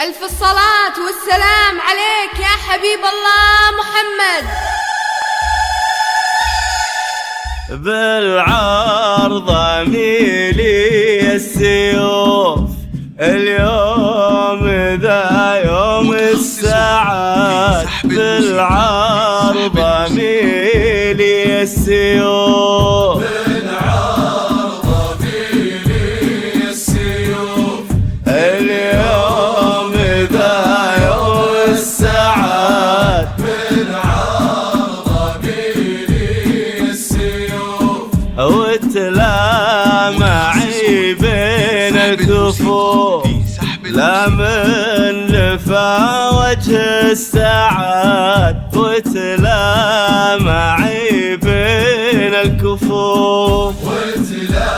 ألف الصلاة والسلام عليك يا حبيب الله محمد. بالعرض ميلي السيوف، اليوم ذا يوم السعاد. بالعرض ميلي السيوف، بالعرض ميلي السيوف، اليوم ذا يوم السعاد. بالعرض ميلي السيوف، وتلا معي بين الكفوف، لا من لفا وجه السعاد. وتلا معي بين الكفوف، وتلا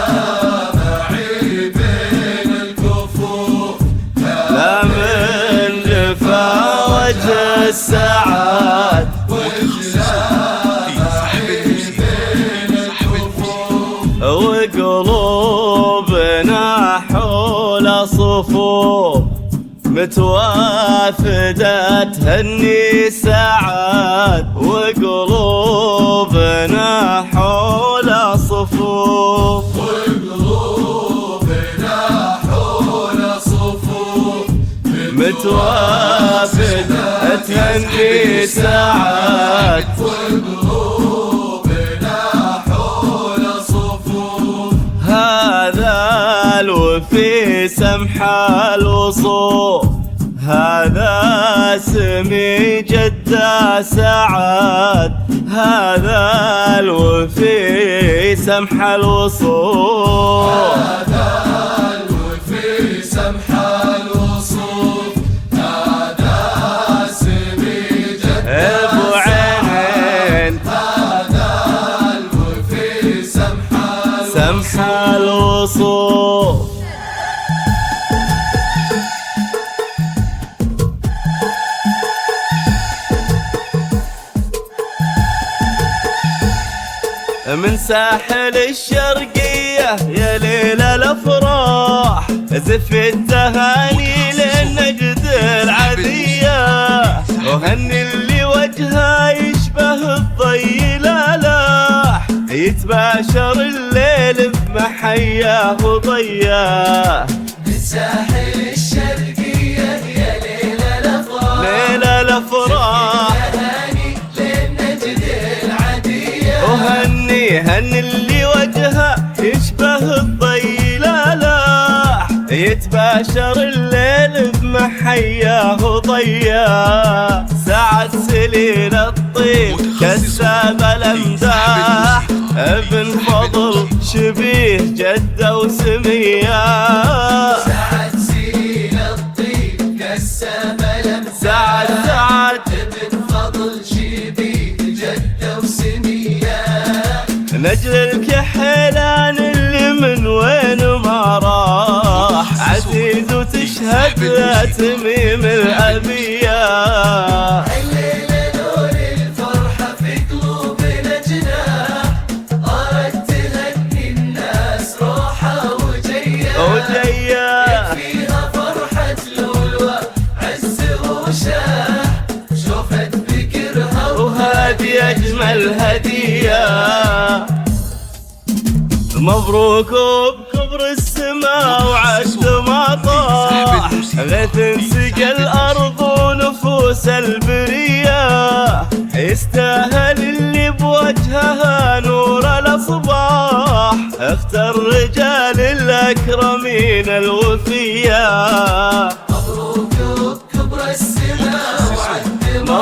معي بين الكفوف، لا من لفا وجه السعاد. وقلوبنا حول صفوف، متوافدة تهني سعاد. وقلوبنا حول صفوف، وقلوبنا حول صفوف، متوافدة تهني سعاد. وقلوبنا حول صفوف، هذا الوفي سمح الوصوف، هذا سمي جدة سعاد. هذا الوفي سمح الوصوف، هذا الوفي سمح الوصوف، هذا سمي جدة ابو عينين. هذا الوفي سمح الوصوف. من ساحل الشرقية يا ليل الافراح، زف التهاني للنجد العذية. وهني اللي وجهه يشبه الضي لالاح، يتباشر الليل بمحياه وضياه. من ساحل الشرقية يا ليل الافراح، ليل الافراح، وهني اللي وجهه يشبه الضي لالاح، يتباشر الليل بمحياه وضياه. سعد سليل الطيب كساب الامداح، ابن فضل شبيه جده وسمياه. سعد سليل الطيب كساب الامداح، سعد ابن فضل شبيه جده وسمياه. نجل الكحيلان اللي من وين ما راح، عزيز وتشهد له تميم الأبياء. الليلة نور الفرحة في قلوبنا جناح، أردت تهني الناس روحة وجياه. فيها فرحة لولوى عز وشاح، شوفت بكرها وهذه أجمل هدية. مبروك بكبر السماء وعد ما طاح، غيث سقى الأرض ونفوس البرية. يستاهل اللي بوجهها نور الأصباح، اختر رجال الأكرمين الوفية. مبروك بكبر السماء وعد ما